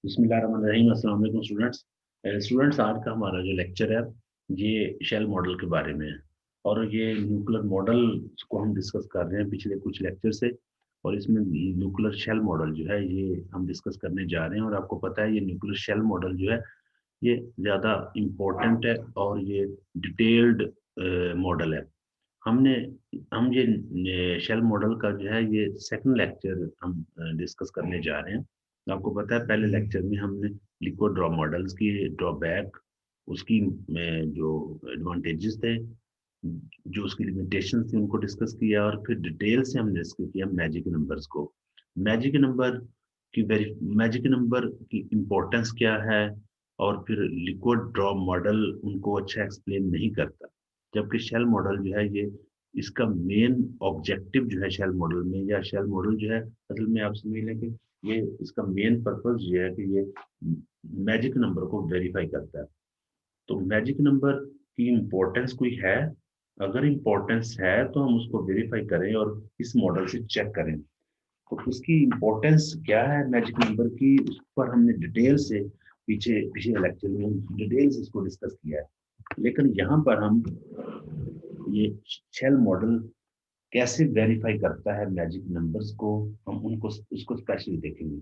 बिस्मिल्लाहिर्रहमानिर्रहीम। अस्सलाम वालेकुम स्टूडेंट्स। आज का हमारा जो लेक्चर है ये शेल मॉडल के बारे में है। और ये न्यूक्लियर मॉडल को हम डिस्कस कर रहे हैं पिछले कुछ लेक्चर से। और इसमें न्यूक्लियर शेल मॉडल जो है ये हम डिस्कस करने जा रहे हैं। और आपको पता है ये न्यूक्लियर शेल मॉडल जो है ये ज़्यादा इम्पोर्टेंट है और ये डिटेल्ड मॉडल है। हमने हम ये शेल मॉडल का जो है ये सेकंड लेक्चर हम डिस्कस करने जा रहे हैं। आपको पता है पहले लेक्चर में हमने लिक्विड ड्रॉ मॉडल्स की ड्रॉबैक, उसकी जो एडवांटेजेस थे, जो उसकी लिमिटेशन थी उनको डिस्कस किया। और फिर डिटेल से हमने डिस्कस किया मैजिक नंबर्स को। मैजिक नंबर मैजिक नंबर की इम्पोर्टेंस क्या है, और फिर लिक्विड ड्रॉ मॉडल उनको अच्छा एक्सप्लेन नहीं करता। जबकि शेल मॉडल जो है ये इसका मेन ऑब्जेक्टिव जो है शेल मॉडल में, या शेल मॉडल जो है असल में आप समझ लें कि ये इसका मेन पर्पस ये है कि ये मैजिक नंबर को वेरीफाई करता है। तो मैजिक नंबर की इम्पोर्टेंस कोई है? अगर इम्पोर्टेंस है तो हम उसको वेरीफाई करें और इस मॉडल से चेक करें। तो उसकी इम्पोर्टेंस क्या है मैजिक नंबर की, उस पर हमने डिटेल से पीछे पिछले लेक्चर में डिटेल से इसको डिस्कस किया है। लेकिन यहाँ पर हम ये शेल मॉडल कैसे वेरीफाई करता है मैजिक नंबर्स को, हम उनको उसको स्पेशली देखेंगे।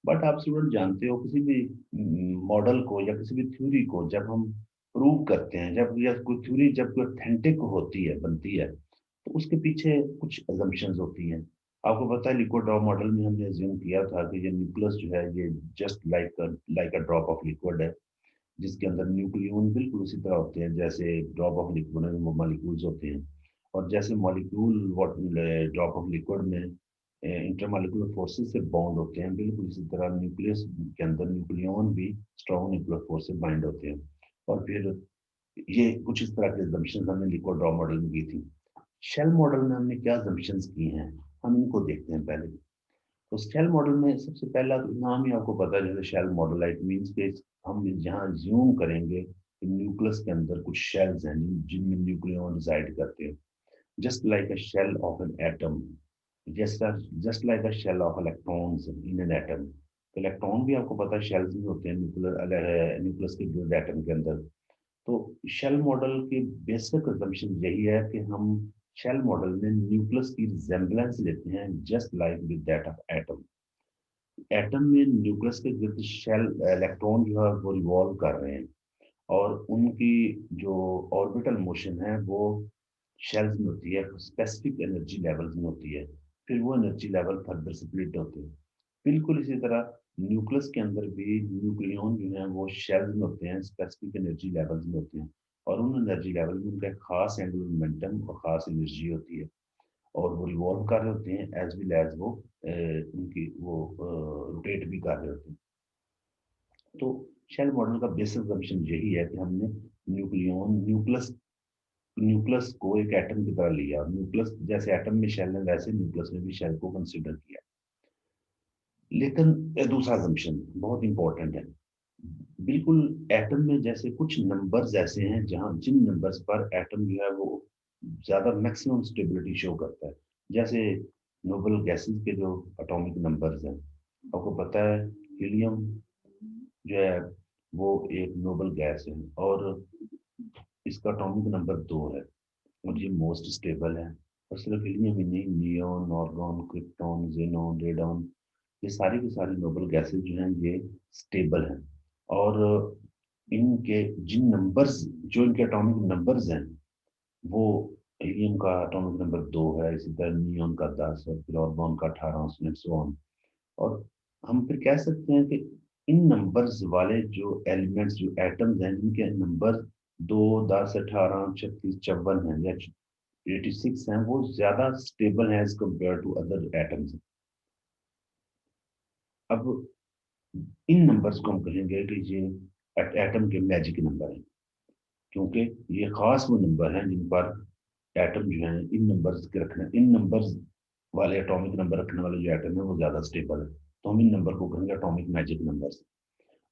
बट आप स्टूडेंट जानते हो किसी भी मॉडल को या किसी भी थ्योरी को जब हम प्रूव करते हैं, जब या कोई थ्योरी जब कोई ऑथेंटिक होती है, बनती है, तो उसके पीछे कुछ अजम्पशंस होती हैं। आपको पता है लिक्विड ड्रॉ मॉडल में हमने अज्यूम किया था कि ये न्यूक्लियस जो है ये just like a drop of liquid है, जिसके अंदर न्यूक्लियन बिल्कुल उसी तरह होते हैं जैसे ड्रॉप ऑफ लिक्विड में मॉलिक्यूल्स होते हैं। और जैसे मॉलिक्यूल ड्रॉप ऑफ लिक्विड में इंटरमॉलिक्यूलर फोर्सेस से बॉन्ड होते हैं, बिल्कुल इसी तरह न्यूक्लियस के अंदर न्यूक्लियन भी स्ट्रॉन्ग न्यूक्लियर फोर्स से बाइंड होते हैं। और फिर ये कुछ इस तरह के assumptions हमने लिक्विड ड्रॉ मॉडल में की थी। शेल मॉडल में हमने क्या assumptions की हैं, हम इनको देखते हैं पहले। तो शेल मॉडल में सबसे पहला तो नाम ही आपको पता है, जैसे शेल मॉडल इट मीन्स के हम जहाँ ज्यूम करेंगे कि न्यूक्लियस के अंदर कुछ शेल्स हैं जिनमें न्यूक्लियन रिजाइड करते हैं, just like a shell of an atom, just like a shell of electrons in an atom. Electron भी आपको पता है शेल्स में होते हैं न्यूक्लियस के एटम के अंदर। तो शेल मॉडल की बेसिक assumption यही है कि हम शेल मॉडल में न्यूक्लियस की रिजेम्बलेंस लेते हैं just like with that of atom. Atom में न्यूक्लियस के गिर्द शेल इलेक्ट्रॉन जो है वो रिवॉल्व कर रहे हैं, और उनकी जो ऑर्बिटल मोशन है वो शेल्स में होती है, स्पेसिफिक एनर्जी लेवल्स में होती है। फिर वो एनर्जी लेवल फर्दर स्प्लिट होते हैं। बिल्कुल इसी तरह न्यूक्लियस के अंदर भी न्यूक्लियन जो है वो शेल्स में होते हैं, स्पेसिफिक एनर्जी लेवल्स में होते हैं। और उन एनर्जी लेवल में उनका एक खास एंगुलर मोमेंटम और खास एनर्जी होती है, और वो रिवॉल्व कर रहे होते हैं एज वेल एज वो उनकी वो रोटेट भी कर रहे होते हैं। तो शेल मॉडल का बेसिक assumption यही है कि हमने न्यूक्लियस न्यूक्लियस को एक एटम की तरह लिया। न्यूक्लियस जैसे एटम में शेल है वैसे न्यूक्लियस में भी शेल को कंसिडर किया। लेकिन दूसरा assumption बहुत इंपॉर्टेंट है। बिल्कुल एटम में जैसे कुछ नंबर्स ऐसे हैं जहां जिन नंबर्स पर एटम जो है वो ज्यादा मैक्सिमम स्टेबिलिटी शो करता है, जैसे नोबल गैसेस के जो एटॉमिक नंबर्स हैं। आपको पता है हीलियम जो है वो एक नोबल गैस है, और इसका एटॉमिक नंबर 2 है, और ये मोस्ट स्टेबल है। और सिर्फ हीलियम ही नहीं, neon, organ, krypton, xenon, radon, ये सारी की सारी नोबल गैसेज जो हैं ये स्टेबल हैं। और इनके जिन नंबर्स, जो इनके एटॉमिक नंबर्स हैं, वो हीलियम का एटॉमिक नंबर 2 है, इसी तरह नियोन का 10 है, फिर ऑर्गन का 18, सो ऑन। और हम फिर कह सकते हैं कि इन नंबर्स वाले जो एलिमेंट्स, जो एटम्स हैं, जिनके नंबर 2, 10, 18, 36, 54 हैं या 86 हैं, वो ज्यादा स्टेबल है as compare to other atoms. अब इन नंबर्स को हम कहेंगे कि ये एटम के मैजिक नंबर हैं, क्योंकि ये खास वो नंबर हैं जिन पर एटम जो है इन नंबर्स वाले एटॉमिक नंबर रखने वाले जो एटम है वो ज्यादा स्टेबल है। तो हम इन नंबर को कहेंगे एटॉमिक मैजिक नंबर्स।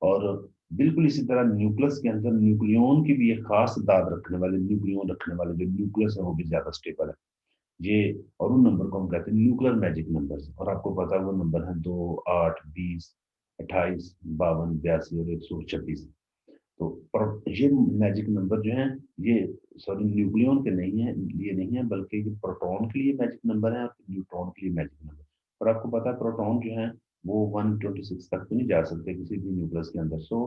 और बिल्कुल इसी तरह न्यूक्लियस के अंदर न्यूक्लियन की भी एक खास दाद रखने वाले, न्यूक्लियन रखने वाले जो न्यूक्लियस है वो भी ज्यादा स्टेबल है। ये और उन नंबर को हम कहते हैं न्यूक्लियर मैजिक नंबर्स। और आपको पता है वो नंबर है 2, 8, 20, 28, 52, 82 और 126। तो ये मैजिक नंबर जो है, ये सॉरी न्यूक्लियन के नहीं है, ये नहीं है, बल्कि ये प्रोटॉन के लिए मैजिक नंबर है और न्यूट्रॉन के लिए मैजिक नंबर। और आपको पता है प्रोटॉन जो है वो 126 तक तो नहीं जा सकते किसी भी न्यूक्लियस के अंदर। सो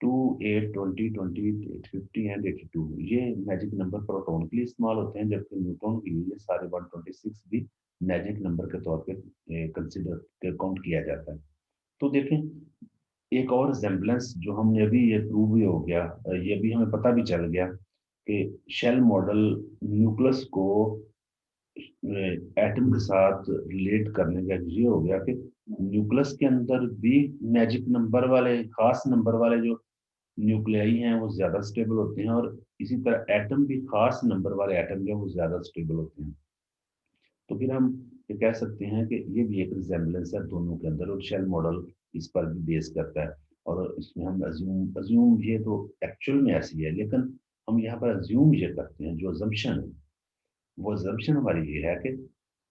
2, 8, 20, 20, 50 एंड 82 ये मैजिक नंबर प्रोटॉन के लिए इस्तेमाल होते हैं, जबकि न्यूट्रॉन के लिए ये सारे 126 भी मैजिक नंबर के तौर पे कंसिडर काउंट किया जाता है। तो देखें, एक और रिजेम्बलेंस जो हमने अभी ये प्रूव भी हो गया, ये भी हमें पता भी चल गया कि शेल मॉडल न्यूक्लियस को एटम के साथ रिलेट करने का ये हो गया कि न्यूक्लियस के अंदर भी मैजिक नंबर वाले, खास नंबर वाले जो न्यूक्लियाई हैं वो ज्यादा स्टेबल होते हैं, और इसी तरह एटम भी खास नंबर वाले एटम जो हैं वो ज्यादा स्टेबल होते हैं। तो फिर हम ये कह सकते हैं कि ये भी एक रिजेम्बलेंस है दोनों के अंदर, और शेल मॉडल इस पर भी बेस करता है। और इसमें हम अज्यूम ये तो एक्चुअल में ऐसी है, लेकिन हम यहाँ पर अज्यूम ये करते हैं, जो अजम्पशन है वो अजम्पशन हमारी ये है कि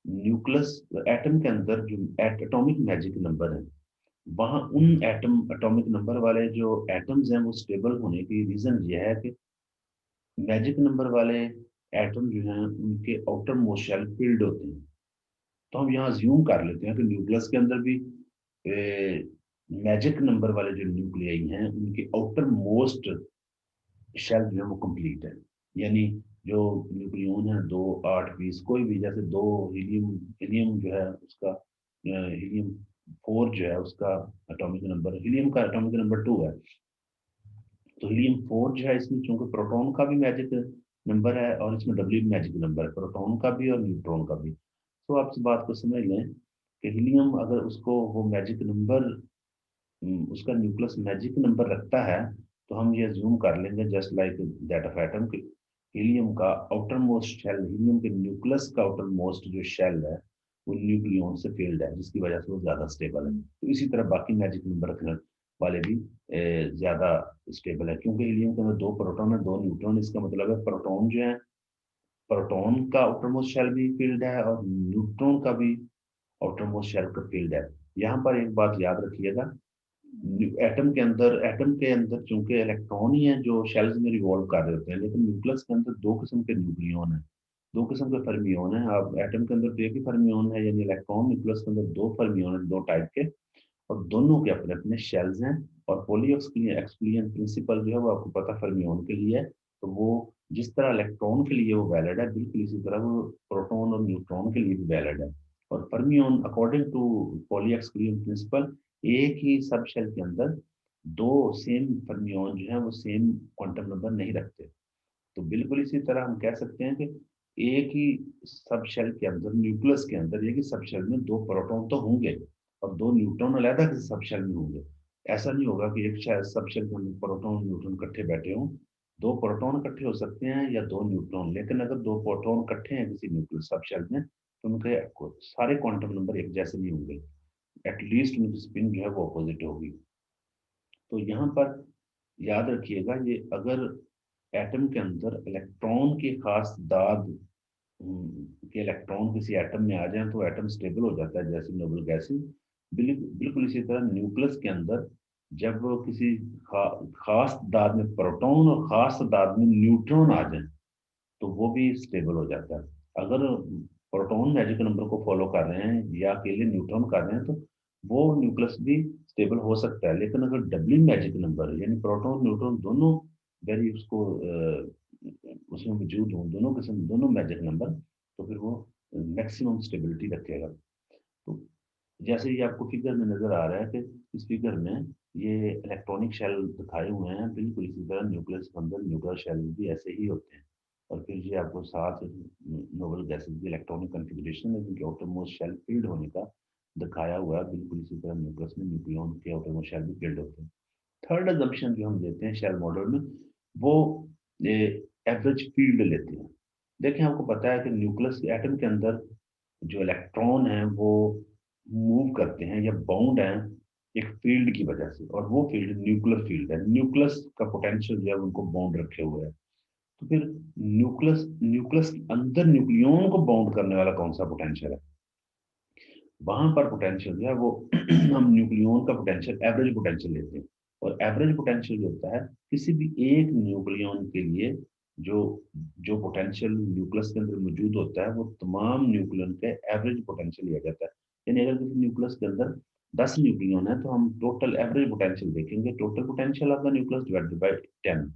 न्यूक्लियस एटम के अंदर जो एटॉमिक मैजिक नंबर है, वहाँ उन एटम एटॉमिक नंबर वाले जो एटम्स हैं वो स्टेबल होने की रीजन ये है कि मैजिक नंबर वाले एटम जो हैं उनके आउटर मोस्ट शेल फील्ड होते हैं। तो हम यहाँ ज्यूम कर लेते हैं कि न्यूक्लियस के अंदर भी मैजिक नंबर वाले जो न्यूक्लियाई हैं उनके आउटर मोस्ट शेल जो है वो कंप्लीट है। यानी जो न्यूक्लियन है 2, 8, 20 कोई भी, जैसे दो हीलियम, हीलियम जो है उसका हीलियम 4 जो है उसका एटॉमिक नंबर, हीलियम का एटॉमिक नंबर 2 है। तो हीलियम 4 जो है इसमें चूंकि प्रोटॉन का भी मैजिक नंबर है और इसमें डब्ल्यू मैजिक नंबर है, प्रोटॉन का भी और न्यूट्रॉन का भी। तो आप इस बात को समझ लें कि हीलियम अगर उसको वो मैजिक नंबर, उसका न्यूक्लियस मैजिक नंबर रखता है, तो हम ये जूम कर लेंगे just like that of atom के हीलियम का आउटर मोस्ट शेल, हीलियम के न्यूक्लियस का आउटर मोस्ट जो शेल है वो न्यूक्लियन से फिल्ड है, जिसकी वजह से वो ज्यादा स्टेबल है। तो इसी तरह बाकी मैजिक नंबर रखने वाले भी ज्यादा स्टेबल है, क्योंकि हीलियम के अंदर 2 प्रोटॉन है 2 न्यूट्रॉन। इसका मतलब है प्रोटॉन जो है, प्रोटॉन का आउटर मोस्ट शेल भी फील्ड है और न्यूट्रॉन का भी आउटर मोस्ट शेल का फील्ड है। यहाँ पर एक बात याद रखिएगा, एटम के अंदर चूंकि इलेक्ट्रॉन ही है जो शेल्स में रिवॉल्व कर रहे होते हैं, लेकिन न्यूक्लियस के अंदर 2 किस्म के न्यूक्लियन है, 2 किस्म के फर्मियोन है। अब एटम के अंदर तो एक ही फर्मियोन है यानी इलेक्ट्रॉन, न्यूक्लियस के अंदर 2 फर्मियोन है 2 टाइप के, और दोनों के अपने अपने शेल्स हैं। और पॉली एक्सक्लूजन प्रिंसिपल जो है वो आपको पता फर्मियोन के लिए है, तो वो जिस तरह इलेक्ट्रॉन के लिए वो वैलिड है, बिल्कुल इसी तरह वो प्रोटॉन और न्यूट्रॉन के लिए भी वैलिड है। और fermion according to Pauli exclusion principle, एक ही सब शेल के अंदर 2 सेम फर्मियोन जो है वो सेम क्वांटम नंबर नहीं रखते। तो बिल्कुल इसी तरह हम कह सकते हैं कि एक ही सब शेल के अंदर, न्यूक्लियस के अंदर एक ही सब शेल में 2 प्रोटॉन तो होंगे और 2 न्यूट्रॉन अलग किसी सब शेल में होंगे। ऐसा नहीं होगा कि एक सब शेल के अंदर प्रोटॉन न्यूट्रॉन इकट्ठे बैठे हों। 2 प्रोटॉन इकट्ठे हो सकते हैं या 2 न्यूट्रॉन, लेकिन अगर 2 प्रोटॉन इकट्ठे हैं किसी न्यूक्लियस सब शेल में तो उनके सारे क्वांटम नंबर एक जैसे नहीं होंगे, एटलीस्ट उनकी स्पिन जो है वो अपोजिट होगी। तो यहाँ पर याद रखिएगा, ये अगर एटम के अंदर इलेक्ट्रॉन की खास दाद के इलेक्ट्रॉन किसी एटम में आ जाए तो एटम स्टेबल हो जाता है, जैसे नोबल गैसेस। बिल्कुल इसी तरह न्यूक्लियस के अंदर जब किसी खास दाद में प्रोटॉन और खास दाद में न्यूट्रॉन आ जाए तो वो भी स्टेबल हो जाता है। अगर प्रोटॉन मैजिक नंबर को फॉलो कर रहे हैं या अकेले न्यूट्रॉन कर रहे हैं तो वो न्यूक्लियस भी स्टेबल हो सकता है, लेकिन अगर डबलिंग मैजिक नंबर यानी प्रोटॉन न्यूट्रॉन दोनों वेरी उसको उसमें मौजूद हों, दोनों किस्म दोनों मैजिक नंबर, तो फिर वो मैक्सिमम स्टेबिलिटी रखेगा। तो जैसे ये आपको फिगर में नजर आ रहा है कि इस फिगर में ये इलेक्ट्रॉनिक शेल दिखाए हुए हैं, बिल्कुल इसी तरह न्यूक्लियस के अंदर न्यूक्लियर शेल भी ऐसे ही होते हैं। और फिर ये आपको साथ नोबल गैसेस की इलेक्ट्रॉनिक कॉन्फ़िगरेशन है जिनके आउटरमोस्ट शेल फील्ड होने का दिखाया हुआ है, बिल्कुल इसी तरह न्यूक्लियस में न्यूक्लियन के आउटरमोस्ट शेल भी फील्ड होते हैं। थर्ड अजम्पशन जो हम देते हैं शेल मॉडल में, वो एवरेज फील्ड लेते हैं। देखें, आपको पता है कि न्यूक्लियस एटम के अंदर जो इलेक्ट्रॉन है वो मूव करते हैं या बाउंड हैं एक फील्ड की वजह से, और वो फील्ड न्यूक्लियर फील्ड है। न्यूक्लियस का पोटेंशियल जो है उनको बाउंड रखे हुए है। तो फिर न्यूक्लियस न्यूक्लियस के अंदर न्यूक्लियन को बाउंड करने वाला कौन सा पोटेंशियल है? वहां पर पोटेंशियल जो है वो हम न्यूक्लियन का पोटेंशियल एवरेज पोटेंशियल लेते हैं। और एवरेज पोटेंशियल जो होता है किसी भी एक न्यूक्लियन के लिए जो जो पोटेंशियल न्यूक्लियस के अंदर मौजूद होता है वो तमाम न्यूक्लियन के एवरेज पोटेंशियल लिया जाता है। यानी अगर किसी न्यूक्लियस के अंदर 10 न्यूक्लियन है तो हम टोटल एवरेज पोटेंशियल देखेंगे, total potential of the nucleus divided by 10।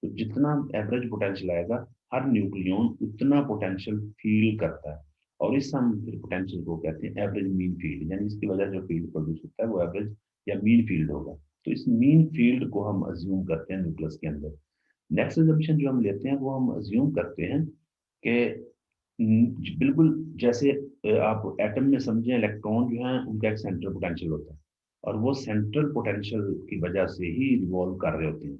तो जितना एवरेज पोटेंशियल आएगा हर न्यूक्लियन उतना पोटेंशियल फील करता है। और इस हम फिर पोटेंशियल को कहते हैं एवरेज मीन फील्ड, यानी इसकी वजह जो फील्ड प्रोड्यूस होता है वो एवरेज या मीन फील्ड होगा। तो इस मीन फील्ड को हम अज्यूम करते हैं न्यूक्लियस के अंदर। नेक्स्ट एजम्पशन जो हम लेते हैं वो हम अज्यूम करते हैं कि बिल्कुल जैसे आप एटम में समझें इलेक्ट्रॉन जो है उनका एक सेंट्रल पोटेंशियल होता है और वो सेंट्रल पोटेंशियल की वजह से ही रिवॉल्व कर रहे होते हैं।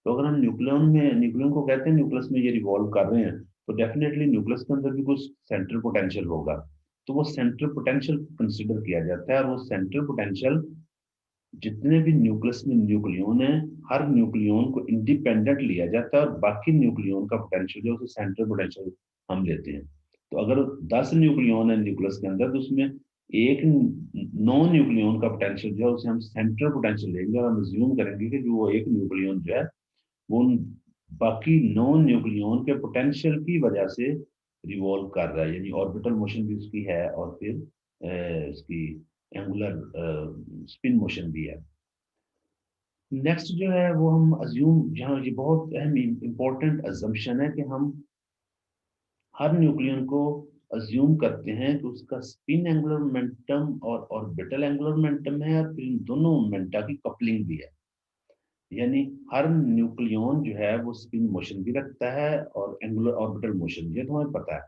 तो अगर हम न्यूक्लियन को कहते हैं न्यूक्लियस में ये रिवॉल्व कर रहे हैं तो डेफिनेटली न्यूक्लियस के अंदर भी कुछ सेंट्रल पोटेंशियल होगा। तो वो सेंट्रल पोटेंशियल कंसिडर किया जाता है और वो सेंट्रल पोटेंशियल जितने भी न्यूक्लियस में न्यूक्लियन है हर न्यूक्लियन को इंडिपेंडेंट लिया जाता है और बाकी न्यूक्लियन का पोटेंशियल जो है उसे सेंट्रल पोटेंशियल हम लेते हैं। तो अगर 10 न्यूक्लियन है न्यूक्लियस के अंदर तो उसमें एक नॉन न्यूक्लियन का पोटेंशियल जो है उसे हम सेंट्रल पोटेंशियल लेंगे और हम अज्यूम करेंगे कि जो वो एक न्यूक्लियन जो है वो बाकी नॉन न्यूक्लियन के पोटेंशियल की वजह से रिवॉल्व कर रहा है, यानी ऑर्बिटल मोशन भी उसकी है और फिर उसकी एंगुलर स्पिन मोशन भी है। नेक्स्ट जो है वो हम अज्यूम, जहाँ ये बहुत अहम इंपॉर्टेंट अजम्पशन है कि हम हर न्यूक्लियन को अज्यूम करते हैं कि उसका स्पिन एंगुलर मोमेंटम और ऑर्बिटल एंगुलर मोमेंटम है और फिर इन दोनों मोमेंटा की कपलिंग भी है। यानी हर न्यूक्लियन जो है वो स्पिन मोशन भी रखता है और एंगुलर ऑर्बिटल मोशन, ये तो हमें पता है।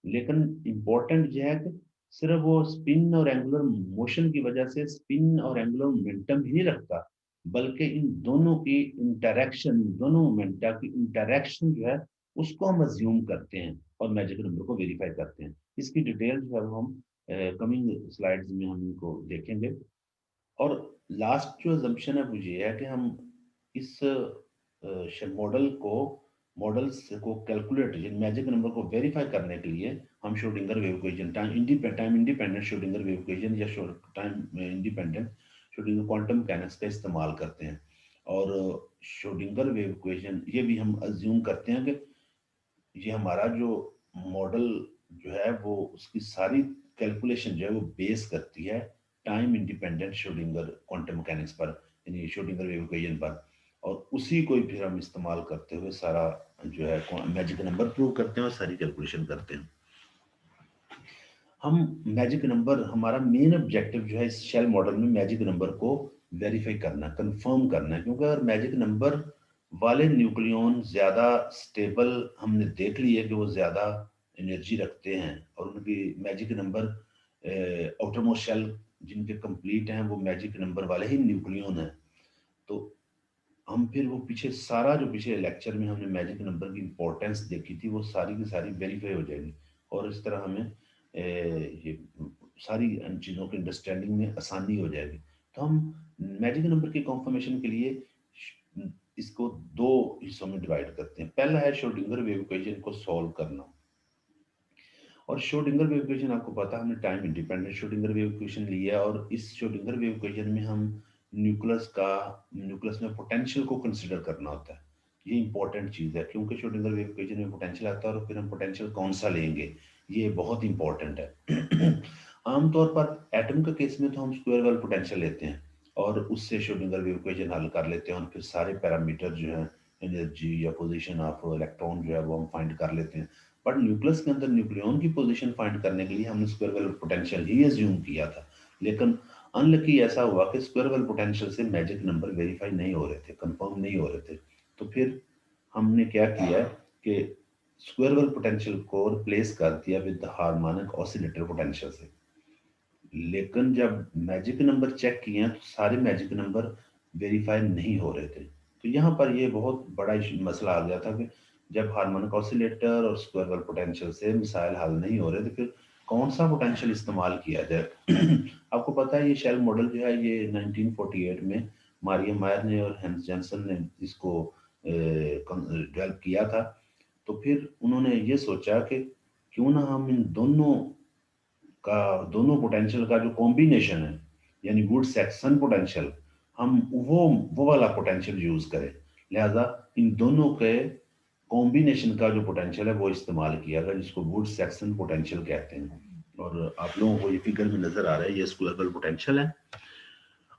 लेकिन इम्पोर्टेंट यह है कि सिर्फ वो स्पिन और एंगुलर मोशन की वजह से स्पिन और एंगुलर मोमेंटम ही नहीं रखता, बल्कि इन दोनों की इंटरेक्शन, दोनों मोमेंटा की इंटरेक्शन जो है उसको हम अज्यूम करते हैं और मैजिक नंबर को वेरीफाई करते हैं। इसकी डिटेल जो है वो हम कमिंग स्लाइड्स में हम इनको देखेंगे। और लास्ट जो अजम्पशन है वो ये है कि हम इस मॉडल्स को कैलकुलेट मैजिक नंबर को वेरीफाई करने के लिए हम Schrodinger wave equation, time independent Schrodinger wave equation या time independent Schrodinger quantum mechanics का इस्तेमाल करते हैं। और श्रोडिंगर वेव इक्वेशन ये भी हम अज्यूम करते हैं कि ये हमारा जो मॉडल जो है वो उसकी सारी कैलकुलेशन जो है वो बेस करती है time independent Schrodinger quantum mechanics पर, यानी श्रोडिंगर वेव इक्वेशन पर। और उसी को ही फिर हम इस्तेमाल करते हुए सारा जो है मैजिक नंबर प्रूव करते हैं और सारी कैलकुलेशन करते हैं। हम मैजिक नंबर, हमारा मेन ऑब्जेक्टिव जो है इस शेल मॉडल में मैजिक नंबर को वेरीफाई करना, कंफर्म करना है। क्योंकि अगर मैजिक नंबर वाले न्यूक्लियन ज्यादा स्टेबल हमने देख लिया कि वो ज्यादा एनर्जी रखते हैं और उनकी मैजिक नंबर आउटरमोस्ट शेल जिनके कंप्लीट हैं वो मैजिक नंबर वाले ही न्यूक्लियन हैं, तो हम फिर वो पीछे सारा जो पिछले लेक्चर में हमने मैजिक नंबर की इंपॉर्टेंस देखी थी वो सारी की सारी वेरीफाई हो जाएगी और इस तरह हमें ये सारी चीज़ों की अंडरस्टैंडिंग में आसानी हो जाएगी। तो हम मैजिक नंबर की कंफर्मेशन के लिए इसको दो हिस्सों में डिवाइड करते हैं। पहला है श्रोडिंगर वेव इक्वेशन को सॉल्व करना। और श्रोडिंगर वेव इक्वेशन आपको पता है हमने time independent Schrodinger wave equation लिया और इस श्रोडिंगर वेव इक्वेशन में हम न्यूक्लियस में पोटेंशियल को कंसिडर करना होता है। ये इंपॉर्टेंट चीज है क्योंकि श्रोडिंगर वेव इक्वेशन में पोटेंशियल आता है और फिर हम पोटेंशियल कौन सा लेंगे ये बहुत इंपॉर्टेंट है। आमतौर पर एटम के केस में तो हम स्क्वायर वेल पोटेंशियल लेते हैं और उससे श्रोडिंगर वेव इक्वेशन हल कर लेते हैं और फिर सारे पैरामीटर जो है एनर्जी या पोजीशन ऑफ इलेक्ट्रॉन जो है वो हम फाइंड कर लेते हैं। बट न्यूक्लियस के अंदर न्यूक्लियन की पोजीशन फाइंड करने के लिए हमने स्क्वायर वेल पोटेंशियल ही अज्यूम किया था। लेकिन अनलकी ऐसा हुआ कि स्क्वायर वेल पोटेंशियल से मैजिक नंबर वेरीफाई नहीं हो रहे थे, कंफर्म नहीं हो रहे थे। तो फिर हमने क्या किया कि स्क्वायर वेल पोटेंशियल को रिप्लेस कर दिया विद हार्मोनिक ऑसिलेटर पोटेंशियल से। लेकिन जब मैजिक नंबर चेक किए तो सारे मैजिक नंबर वेरीफाई नहीं हो रहे थे। तो यहाँ पर ये बहुत बड़ा मसला आ गया था कि जब हार्मोनिक ऑसिलेटर और स्क्वायर वेल पोटेंशियल से मिसाइल हल नहीं हो रहे थे फिर कौन सा पोटेंशियल इस्तेमाल किया जाए। आपको पता है ये शेल मॉडल जो है ये 1948 में मारिया मायर ने और हेंस जैनसन ने इसको डेवलप किया था। तो फिर उन्होंने ये सोचा कि क्यों ना हम इन दोनों का, दोनों पोटेंशियल का जो कॉम्बिनेशन है, यानी वुड सेक्शन पोटेंशियल, हम वो वाला पोटेंशियल यूज करें। लिहाजा इन दोनों के कॉम्बिनेशन का जो पोटेंशियल है वो इस्तेमाल किया गया, जिसको वुड सेक्शन पोटेंशियल कहते हैं। और आप लोगों को ये फिगर में नजर आ रहा है, ये स्क्वायर वेल पोटेंशियल है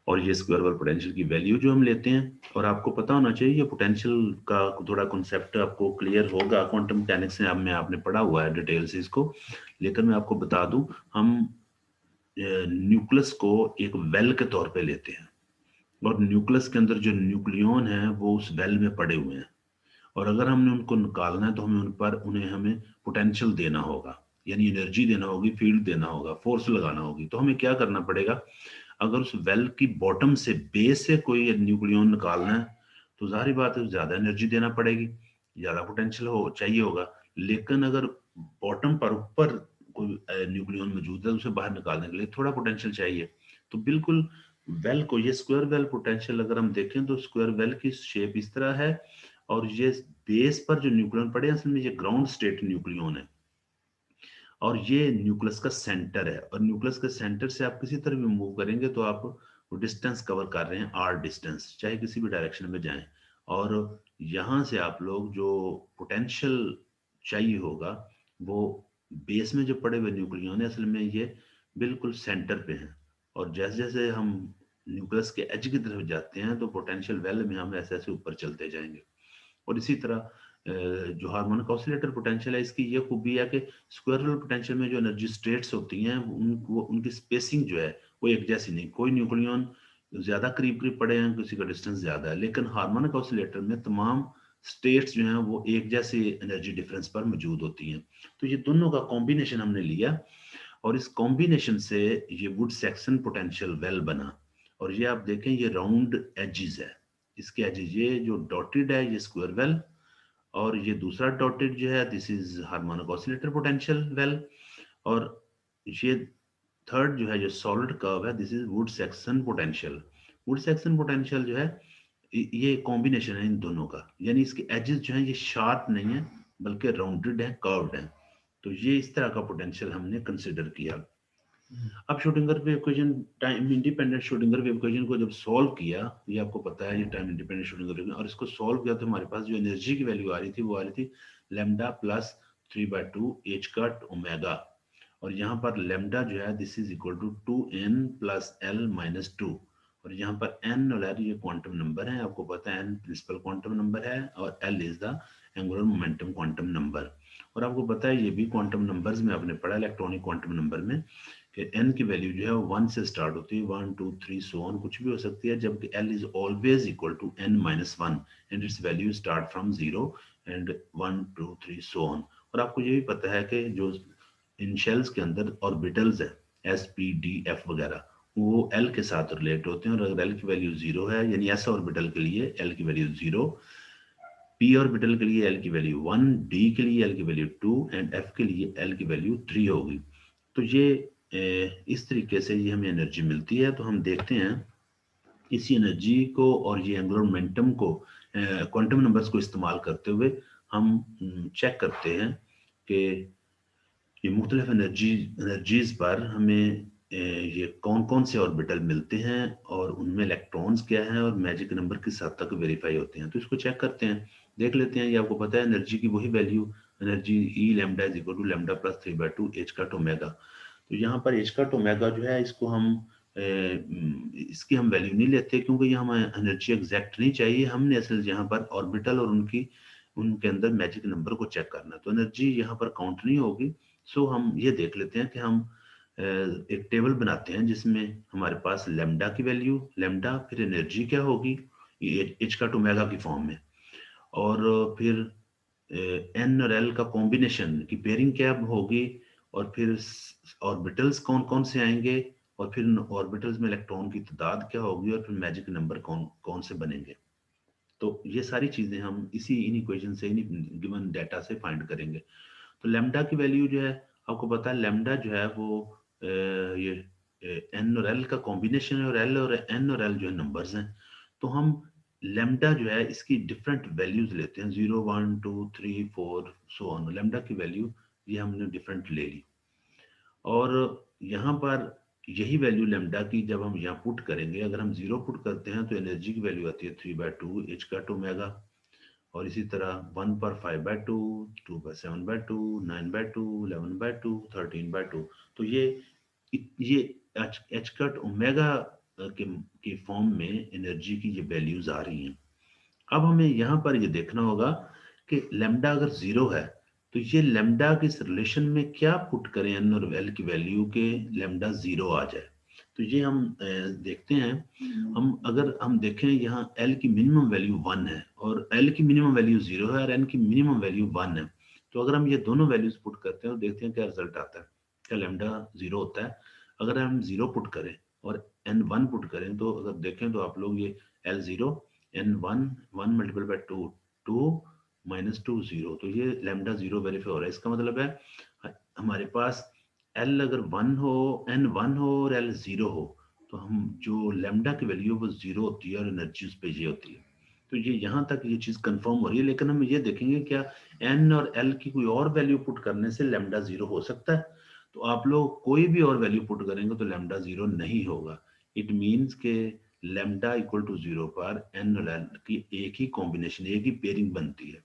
और ये स्क्वायर वेल पोटेंशियल की वैल्यू जो हम लेते हैं। और आपको पता होना चाहिए ये पोटेंशियल का थोड़ा कॉन्सेप्ट आपको क्लियर होगा, क्वांटम मैकेनिक्स में आपने पढ़ा हुआ है डिटेल से इसको, लेकिन मैं आपको बता दूं, हम न्यूक्लियस को एक वेल के तौर पे लेते हैं और न्यूक्लियस के अंदर जो न्यूक्लियन है वो उस वेल में पड़े हुए हैं, और अगर हमने उनको निकालना है तो हमें उन पर हमें पोटेंशियल देना होगा, यानी एनर्जी देना होगी, फील्ड देना होगा, फोर्स लगाना होगी। तो हमें क्या करना पड़ेगा, अगर उस वेल की बॉटम से, बेस से कोई न्यूक्लियन निकालना है तो जाहिर बात है ज्यादा एनर्जी देना पड़ेगी, ज्यादा पोटेंशियल चाहिए होगा। लेकिन अगर बॉटम पर, ऊपर कोई न्यूक्लियन मौजूद है, उसे बाहर निकालने के लिए थोड़ा पोटेंशियल चाहिए। तो बिल्कुल वेल को, ये स्क्वायर वेल पोटेंशियल अगर हम देखें तो स्क्वायर वेल की शेप इस तरह है, और ये बेस पर जो न्यूक्लियन पड़े हैं असल में ये ग्राउंड स्टेट न्यूक्लियन है, और ये न्यूक्लियस का सेंटर है। और न्यूक्लियस के सेंटर से आप किसी तरह भी मूव करेंगे तो आप वो डिस्टेंस कवर कर रहे हैं, आर डिस्टेंस, चाहे किसी भी डायरेक्शन में जाएं। और यहाँ से आप लोग जो पोटेंशियल चाहिए होगा वो बेस में जो पड़े हुए न्यूक्लियन है असल में ये बिल्कुल सेंटर पे हैं, और जैसे जैसे हम न्यूक्लियस के एज की तरफ जाते हैं तो पोटेंशियल वेल में हम ऐसे ऐसे ऊपर चलते जाएंगे। और इसी तरह जो हार्मोनिक ऑसिलेटर पोटेंशियल है, इसकी ये खूबी है कि स्क्वायर वेल पोटेंशियल में जो एनर्जी स्टेट्स होती हैं उनकी स्पेसिंग जो है वो एक जैसी नहीं, कोई न्यूक्लियन ज्यादा करीब करीब पड़े हैं, किसी का डिस्टेंस ज्यादा है। लेकिन हार्मोनिक ऑसिलेटर में तमाम स्टेट्स जो हैं वो एक जैसे एनर्जी डिफरेंस पर मौजूद होती हैं। तो ये दोनों का कॉम्बिनेशन हमने लिया और इस कॉम्बिनेशन से ये वुड सेक्शन पोटेंशियल वेल बना। और ये आप देखें ये राउंड एजेस है, इसके एजेस, ये जो डॉटेड है ये स्क्वायर वेल, और ये दूसरा डॉटेड जो है this is harmonic oscillator potential well, और ये थर्ड जो है जो सॉलिड कर्व है this is would section potential. Would section potential जो है ये कॉम्बिनेशन है इन दोनों का, यानी इसके एजेस जो है ये शार्प नहीं है बल्कि राउंडेड है, कर्व्ड है। तो ये इस तरह का पोटेंशियल हमने कंसिडर किया। अब Schrodinger wave equation, time independent Schrodinger wave equation को जब सॉल्व किया, ये आपको पता है ये टाइम इंडिपेंडेंट श्रोडिंगर वेव, और इसको सॉल्व किया तो हमारे पास जो एनर्जी की वैल्यू आ रही थी वो आ रही थी lambda plus 3/2 h cut omega. और यहाँ पर लैम्डा जो है this is equal to 2n plus l minus 2, और यहाँ पर n और l ये क्वांटम नंबर है, आपको पता है n प्रिंसिपल क्वांटम नंबर है और l is the angular momentum quantum number. और आपको पता है ये भी क्वांटम नंबर्स में आपने पढ़ा इलेक्ट्रॉनिक क्वांटम नंबर में कि n की वैल्यू जो है वो 1 से स्टार्ट होती है, 1 2 3 सो ऑन, कुछ भी हो सकती है, जबकि l is always equal to n minus 1 and its value start from 0 and 1 2 3 so on. और आपको ये भी पता है कि जो इन शेल्स के अंदर ऑर्बिटल्स है एस पी डी एफ वगैरह, वो एल के साथ रिलेट होते हैं, और अगर एल की वैल्यू 0 है, यानी एस ऑर्बिटल के लिए एल की वैल्यू 0, पी ऑर्बिटल के लिए एल की वैल्यू 1, डी के लिए एल की वैल्यू 2 एंड एफ के लिए एल की वैल्यू 3 होगी। तो ये इस तरीके से ये हमें एनर्जी मिलती है। तो हम देखते हैं इसी एनर्जी को और ये एंगुलर मोमेंटम को क्वांटम नंबर्स को इस्तेमाल करते हुए हम चेक करते हैं कि ये मुख्तलिफ एनर्जीज पर हमें ये कौन कौन से ऑर्बिटल मिलते हैं और उनमें इलेक्ट्रॉन्स क्या है और मैजिक नंबर किस हद तक वेरीफाई होते हैं। तो इसको चेक करते हैं, देख लेते हैं। ये आपको पता है एनर्जी की वही value, energy E lambda is equal to lambda plus 3/2 h cut omega. तो यहाँ पर एच कट ओमेगा जो है इसको हम इसकी हम वैल्यू नहीं लेते क्योंकि ये हमें एनर्जी एग्जैक्ट नहीं चाहिए, हमने असल यहाँ पर ऑर्बिटल और उनके अंदर मैजिक नंबर को चेक करना, तो एनर्जी यहाँ पर काउंट नहीं होगी। सो हम ये देख लेते हैं कि हम एक टेबल बनाते हैं जिसमें हमारे पास लैम्डा की वैल्यू, लैम्डा फिर एनर्जी क्या होगी एच कट ओमेगा की फॉर्म में, और फिर एन और एल का कॉम्बिनेशन की पेयरिंग क्या होगी, और फिर ऑर्बिटल्स कौन कौन से आएंगे, और फिर ऑर्बिटल्स में इलेक्ट्रॉन की तादाद क्या होगी, और फिर मैजिक नंबर कौन कौन से बनेंगे। तो ये सारी चीजें हम इन इक्वेशन से, इन गिवन डाटा से फाइंड करेंगे। तो लैम्डा की वैल्यू जो है आपको पता है, लैम्डा जो है वो ये एन और एल का कॉम्बिनेशन है, और एल और एन और एल जो है नंबर्स हैं। तो हम लैम्डा जो है इसकी डिफरेंट वैल्यूज लेते हैं, 0 1 2 3 4 सो ऑन। लैम्डा की वैल्यू ये हमने डिफरेंट ले ली, और यहाँ पर यही वैल्यू लेमडा की जब हम यहाँ पुट करेंगे, अगर हम 0 पुट करते हैं तो एनर्जी की वैल्यू आती है 3/2 एच कट ओमेगा, और इसी तरह 1 पर 5/2, 2 पर 7/2, 9/2, 11/2, 13/2। तो ये एच कट ओमेगा के फॉर्म में एनर्जी की ये वैल्यूज आ रही हैं। अब हमें यहाँ पर ये देखना होगा कि लेमडा अगर 0 है तो ये लेमडा के इस रिलेशन में क्या पुट करें एन और एल की वैल्यू के लेमडा 0 आ जाए। तो ये हम देखते हैं। हम अगर हम देखें यहाँ एल की मिनिमम वैल्यू 1 है और एल की मिनिमम वैल्यू 0 है और एन की मिनिमम वैल्यू 1 है, तो अगर हम ये दोनों वैल्यूज पुट करते हैं तो देखते हैं क्या रिजल्ट आता है। क्या लेमडा 0 होता है। अगर हम 0 पुट करें और एन 1 पुट करें तो अगर देखें तो आप लोग ये l 0 n 1 1 multiple by 2 2 minus 2 0, तो ये लेमडा 0 वेरीफाई हो रहा है। इसका मतलब है हमारे पास एल अगर 1 हो, एन 1 हो और एल 0 हो, तो हम जो लेमडा की वैल्यू वो 0 होती है और एनर्जी उस पे ये होती है। तो ये यहाँ तक ये चीज़ कंफर्म हो रही है। लेकिन हम ये देखेंगे क्या एन और एल की कोई और वैल्यू पुट करने से लेमडा 0 हो सकता है। तो आप लोग कोई भी और वैल्यू पुट करेंगे तो लेमडा 0 नहीं होगा। इट मीन्स के लेमडा इक्वल टू 0 पर एन और एल की एक ही कॉम्बिनेशन, एक ही पेयरिंग बनती है।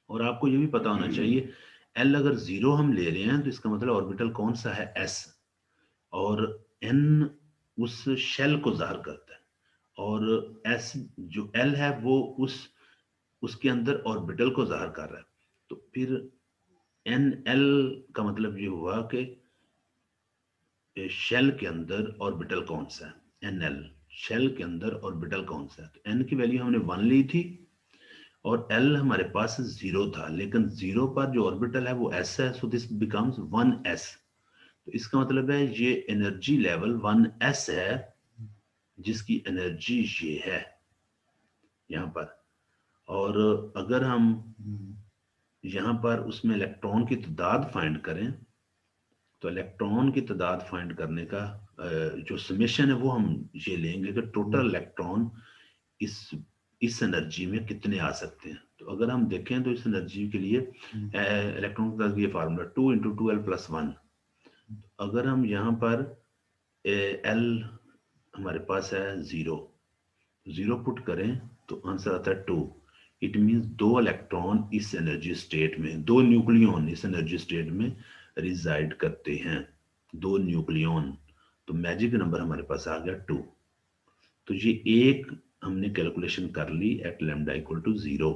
और आपको ये भी पता होना चाहिए एल अगर 0 हम ले रहे हैं तो इसका मतलब ऑर्बिटल कौन सा है, एस, और एन उस शेल को ज़ाहिर करता है, और एस जो एल है वो उसके अंदर ऑर्बिटल को ज़ाहिर कर रहा है। तो फिर एन एल का मतलब ये हुआ कि शेल के अंदर ऑर्बिटल कौन सा है, एन एल शेल के अंदर ऑर्बिटल कौन सा है। तो एन की वैल्यू हमने 1 ली थी और एल हमारे पास 0 था, लेकिन 0 पर जो ऑर्बिटल है वो एस है, सो दिस बिकम्स 1s। तो इसका मतलब है ये एनर्जी लेवल 1s है, जिसकी एनर्जी ये है यहाँ पर। और अगर हम यहाँ पर उसमें इलेक्ट्रॉन की तादाद फाइंड करें तो इलेक्ट्रॉन की तादाद फाइंड करने का जो समेशन है वो हम ये लेंगे कि टोटल इलेक्ट्रॉन इस इस एनर्जी में कितने आ सकते हैं। तो अगर हम देखें तो इस एनर्जी के लिए इलेक्ट्रॉन का ये फार्मूला 2 × 2l + 1। अगर हम यहाँ पर एल हमारे पास है 0 पुट करें तो आंसर आता है 2। इट मीन्स 2 इलेक्ट्रॉन इस एनर्जी स्टेट में, 2 न्यूक्लियन इस एनर्जी स्टेट में रिजाइड करते हैं, 2 न्यूक्लियन। तो मैजिक नंबर हमारे पास आ गया 2। तो ये एक हमने कैलकुलेशन कर ली एट लैम्डा इक्वल टू 0।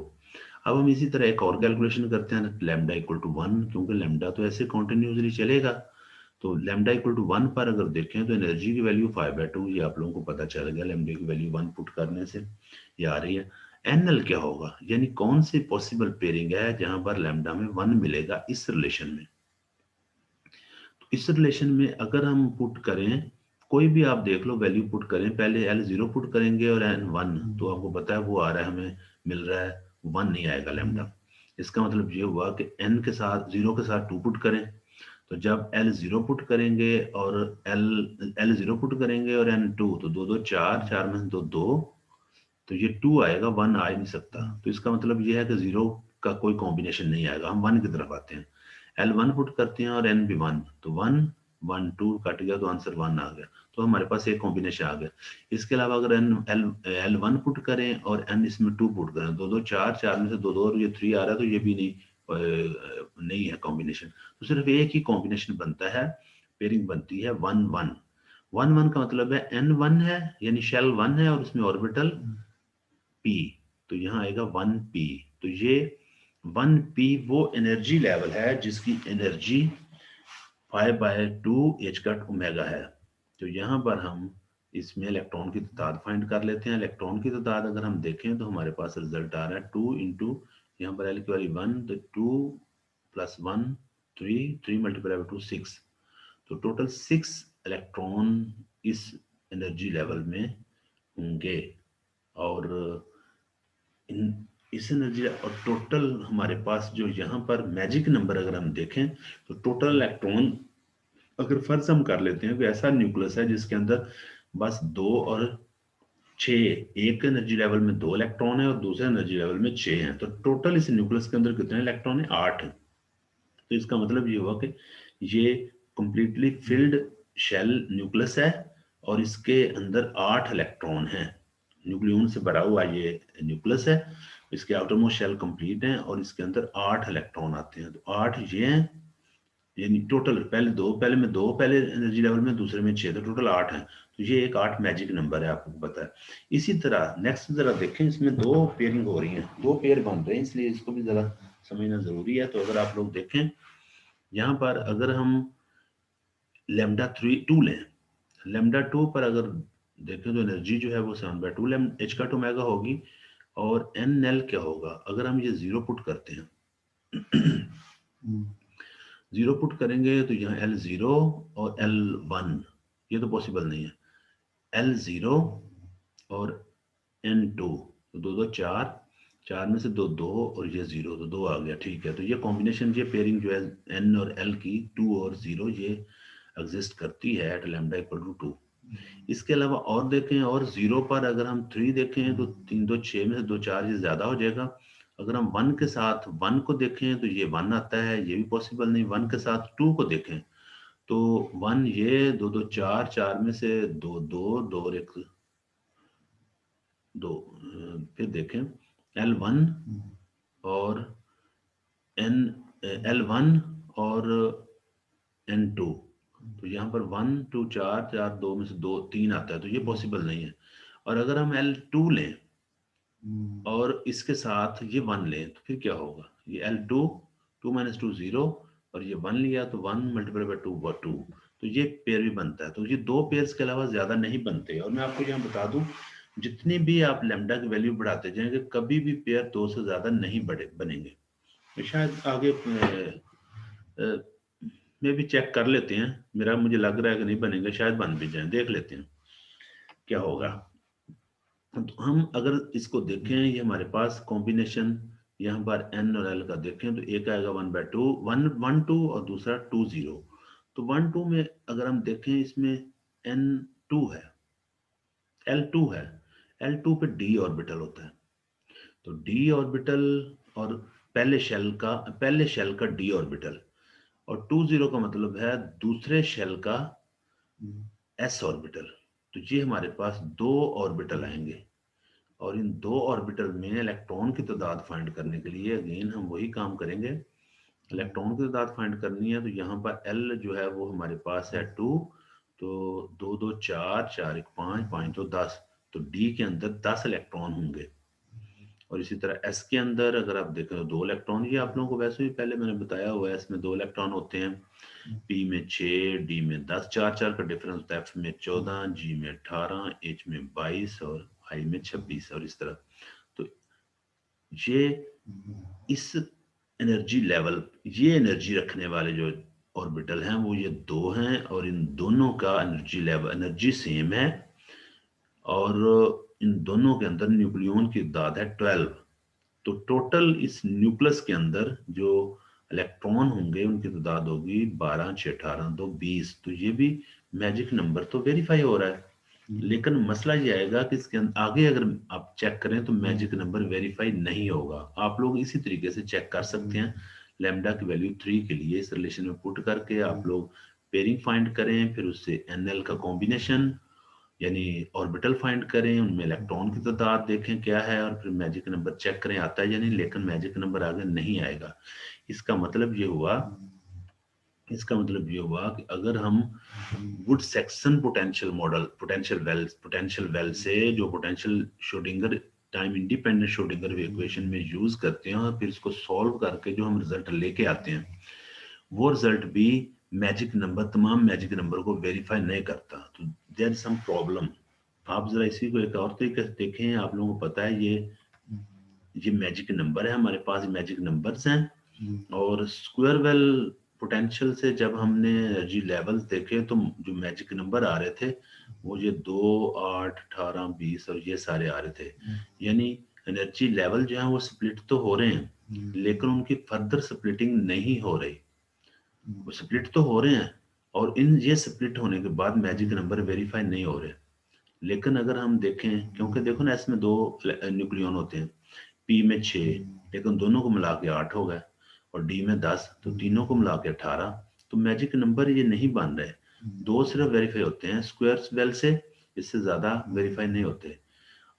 अब हम इसी तरह एक और कैलकुलेशन करते हैं लैम्डा इक्वल टू 1, क्योंकि लैम्डा तो ऐसे कॉन्टिन्यूसली चलेगा। तो लैम्डा इक्वल टू 1 पर अगर देखें तो एनर्जी की वैल्यू 5/2, ये आप लोगों को पता चल गया लैम्डा की वैल्यू 1 पुट करने से ये आ रही है। एनएल क्या होगा, यानी कौन सी पॉसिबल पेयरिंग है जहां पर लैम्डा में 1 मिलेगा इस रिलेशन में। तो इस रिलेशन में अगर हम पुट करें कोई भी आप देख लो वैल्यू पुट करें, पहले एल 0 पुट करेंगे और एन 1, तो आपको पता है वो आ रहा है, हमें मिल रहा है 1 नहीं आएगा लैम्डा। इसका मतलब ये हुआ कि एन के साथ 0 के साथ 2 पुट करें, तो जब एल 0 पुट करेंगे और एल 0 पुट करेंगे और एन 2, तो 2 2 4, 4 में 2 2, तो ये 2 आएगा, 1 आ ही नहीं सकता। तो इसका मतलब ये है कि 0 का कोई कॉम्बिनेशन नहीं आएगा। हम 1 की तरफ आते हैं, एल 1 पुट करते हैं और एन भी 1, तो 1 1 2 कट गया तो आंसर 1 आ गया। तो हमारे पास एक कॉम्बिनेशन आ गया। इसके अलावा अगर एल 1 पुट करें और एन इसमें 2 पुट करें, 2 2 4, 4 में से 2 2 और ये 3 आ रहा है, तो ये भी नहीं है कॉम्बिनेशन। तो सिर्फ एक ही कॉम्बिनेशन बनता है, पेयरिंग बनती है 1 1 1 1 का मतलब है एन 1 है, यानी शेल 1 है और उसमें ऑर्बिटल पी, तो यहाँ आएगा 1p। तो ये 1p वो एनर्जी लेवल है जिसकी एनर्जी 5/2 एच कट ओमेगा है। तो यहाँ पर हम इसमें इलेक्ट्रॉन की तादाद फाइंड कर लेते हैं। इलेक्ट्रॉन की तादाद अगर हम देखें तो हमारे पास रिजल्ट आ रहा है 2 इंटू, यहाँ पर एल की वैल्यू 1, तो 2 + 1 3, 3 मल्टीप्लाई बाय 2 6। तो टोटल 6 इलेक्ट्रॉन इस एनर्जी लेवल में होंगे। और इस एनर्जी और टोटल हमारे पास जो यहाँ पर मैजिक नंबर अगर हम देखें तो टोटल इलेक्ट्रॉन, अगर फर्ज हम कर लेते हैं कि ऐसा न्यूक्लियस है जिसके अंदर बस 2 और 6, एक एनर्जी लेवल में 2 इलेक्ट्रॉन है और दूसरे एनर्जी लेवल में 6 हैं, तो टोटल इस न्यूक्लियस के अंदर कितने इलेक्ट्रॉन है, 8 है। तो इसका मतलब ये हुआ कि ये कंप्लीटली फिल्ड शेल न्यूक्लियस है और इसके अंदर 8 इलेक्ट्रॉन हैं। न्यूक्लियन से भरा हुआ ये न्यूक्लियस है, इसके आउटर मोस्ट शेल कंप्लीट है और इसके अंदर 8 इलेक्ट्रॉन आते हैं। तो 8 ये हैं, यानी टोटल पहले एनर्जी लेवल में, दूसरे में 6, तो टोटल 8 हैं। तो ये एक 8 मैजिक नंबर है, आपको पता है। इसी तरह नेक्स्ट जरा देखें, इसमें 2 पेयरिंग हो रही हैं, 2 पेयर बन रहे हैं, इसलिए इसको भी जरा समझना जरूरी है। तो अगर आप लोग देखें यहाँ पर, अगर हम लेमडा 2 लें, लेमडा 2 पर अगर देखें तो एनर्जी जो है वो 7/2 एच का ओमेगा होगी। और एन एल क्या होगा, अगर हम ये 0 पुट करते हैं, 0 पुट करेंगे तो यहाँ L0 और L1, ये तो पॉसिबल नहीं है। L0 और N2, तो 2 2 4, 4 में से 2 2 और ये 0, तो 2 आ गया, ठीक है। तो ये कॉम्बिनेशन, ये पेयरिंग जो है N और L की, 2 और 0, ये एग्जिस्ट करती है एट लैम्डा इक्वल टू 2। इसके अलावा और देखें, और 0 पर अगर हम 3 देखें तो 3 2 6 में से 2 4, ये ज्यादा हो जाएगा। अगर हम 1 के साथ 1 को देखें तो ये 1 आता है, ये भी पॉसिबल नहीं। 1 के साथ 2 को देखें तो 1, ये 2 2 4, 4 में से 2 2, 2 और 1 2। फिर देखें L1 और N, L1 और N2, तो यहाँ पर 1 2 4 4, 2 में से 2 3 आता है, तो ये पॉसिबल नहीं है। और अगर हम L2 लें और इसके साथ ये 1 लें तो फिर क्या होगा, ये L2, 2 - 2 0, और ये 1 लिया तो 1 × 2 2, तो ये पेयर भी बनता है। तो ये 2 पेयर्स के अलावा ज्यादा नहीं बनते। और मैं आपको यहाँ बता दूं, जितनी भी आप लैम्डा की वैल्यू बढ़ाते जाएंगे, कभी भी पेयर 2 से ज्यादा नहीं बनेंगे। तो शायद आगे में भी चेक कर लेते हैं, मुझे लग रहा है कि नहीं बनेंगे, शायद बन भी जाए, देख लेते हैं क्या होगा। तो हम अगर इसको देखें, ये हमारे पास कॉम्बिनेशन यहाँ पर N और L का देखें तो एक आएगा 1/2, 1 1 2, और दूसरा 2 0। तो 1 2 में अगर हम देखें, इसमें N2 है, L2 है, L2 पे d ऑर्बिटल होता है। तो d ऑर्बिटल और पहले शेल का d ऑर्बिटल, और 2 0 का मतलब है दूसरे शेल का s ऑर्बिटल। तो ये हमारे पास 2 ऑर्बिटल आएंगे, और इन 2 ऑर्बिटल में इलेक्ट्रॉन की तादाद फाइंड करने के लिए अगेन हम वही काम करेंगे। इलेक्ट्रॉन की तादाद फाइंड करनी है, तो यहाँ पर L जो है वो हमारे पास है 2, तो 2 2 4, 4 1 5, 5 2 10, तो D के अंदर 10 इलेक्ट्रॉन होंगे। और इसी तरह S के अंदर अगर आप देखें तो 2 इलेक्ट्रॉन, ये आप लोगों को वैसे भी पहले मैंने बताया हुआ है, इसमें 2 इलेक्ट्रॉन होते हैं। P में 6, D में 10, 4 4 का डिफरेंस होता है, F में 14, G में 18, H में 22 और I में 26, और इस तरह। तो ये इस एनर्जी लेवल, ये एनर्जी रखने वाले जो ऑर्बिटल हैं वो ये 2 हैं, और इन दोनों का एनर्जी लेवल, एनर्जी सेम है। और इन दोनों के अंदर न्यूक्लियन की तादाद है 12। तो टोटल इस न्यूक्लियस के अंदर जो इलेक्ट्रॉन होंगे उनकी तादाद होगी 12 6 18 2 20। तो ये भी मैजिक नंबर तो वेरीफाई हो रहा है, लेकिन मसला ये आएगा कि इसके आगे अगर आप चेक करें तो मैजिक नंबर वेरीफाई नहीं होगा। आप लोग इसी तरीके से चेक कर सकते हैं, लैम्डा की वैल्यू 3 के लिए इस रिलेशन में पुट करके आप लोग पेयरिंग फाइंड करें, फिर उससे एनएल का कॉम्बिनेशन यानी ऑर्बिटल फाइंड करें, उनमें इलेक्ट्रॉन की तादाद देखें क्या है, और फिर मैजिक नंबर चेक करें आता है या नहीं। लेकिन मैजिक नंबर आगे नहीं आएगा। इसका मतलब ये हुआ कि अगर हम would section potential model, potential well से जो potential Schrodinger time independent Schrodinger equation में यूज करते हैं, और फिर इसको सॉल्व करके जो हम रिजल्ट लेके आते हैं, वो रिजल्ट भी मैजिक नंबर, तमाम मैजिक नंबर को वेरीफाई नहीं करता। तो देयर इज सम प्रॉब्लम। आप जरा इसी को एक और तरीके से देखें। आप लोगों को पता है ये मैजिक नंबर है, हमारे पास मैजिक नंबर्स हैं। और स्क्वायर वेल पोटेंशियल से जब हमने एनर्जी लेवल देखे तो जो मैजिक नंबर आ रहे थे वो ये 2 8 18 20 और ये सारे आ रहे थे। यानी एनर्जी लेवल जो है वो स्प्लिट तो हो रहे हैं, लेकिन उनकी फर्दर स्प्लिटिंग नहीं हो रही। वो स्प्लिट तो हो रहे हैं, और इन ये स्प्लिट होने के बाद मैजिक नंबर वेरीफाई नहीं हो रहे। लेकिन अगर हम देखें, क्योंकि देखो ना, इसमें 2 न्यूक्लियन होते हैं, P में 6, लेकिन दोनों को मिला के 8 हो गए, और D में 10, तो तीनों को मिला के 18। तो मैजिक नंबर ये नहीं बन रहे, दो सिर्फ वेरीफाई होते हैं स्क्वायर वेल से, इससे ज़्यादा वेरीफाई नहीं होते।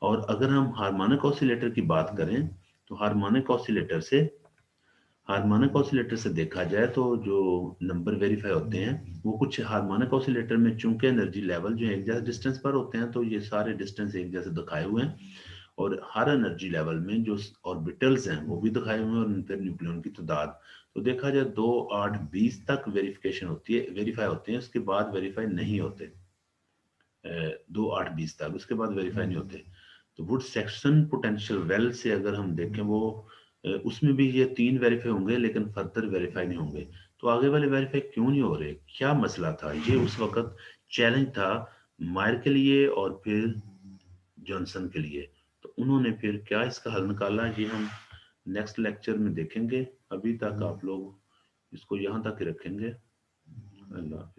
और अगर हम हार्मोनिक ऑसिलेटर की बात करें तो हार्मोनिक ऑसिलेटर से देखा जाए तो जो नंबर वेरीफाई होते हैं वो कुछ हार्मोनिक ऑसिलेटर में चूंकि एनर्जी लेवल जो एक जैसे डिस्टेंस पर होते हैं तो ये सारे डिस्टेंस एक जैसे दिखाए हुए हैं, और हर एनर्जी लेवल में जो ऑर्बिटल्स हैं वो भी दिखाए हुए हैं, और फिर न्यूक्लियन की तादाद। तो देखा जाए 2 8 20 तक वेरिफिकेशन होती है, वेरीफाई होते हैं, उसके बाद वेरीफाई नहीं होते। 2 8 20 तक, उसके बाद वेरीफाई नहीं होते। तो वुड सेक्शन पोटेंशियल वेल से अगर हम देखें वो उसमें भी ये 3 वेरीफाई होंगे लेकिन फर्दर वेरीफाई नहीं होंगे। तो आगे वाले वेरीफाई क्यों नहीं हो रहे, क्या मसला था, ये उस वक्त चैलेंज था मायर के लिए और फिर जॉनसन के लिए। तो उन्होंने फिर क्या इसका हल निकाला, ये हम नेक्स्ट लेक्चर में देखेंगे। अभी तक आप लोग इसको यहाँ तक ही रखेंगे। अल्लाह।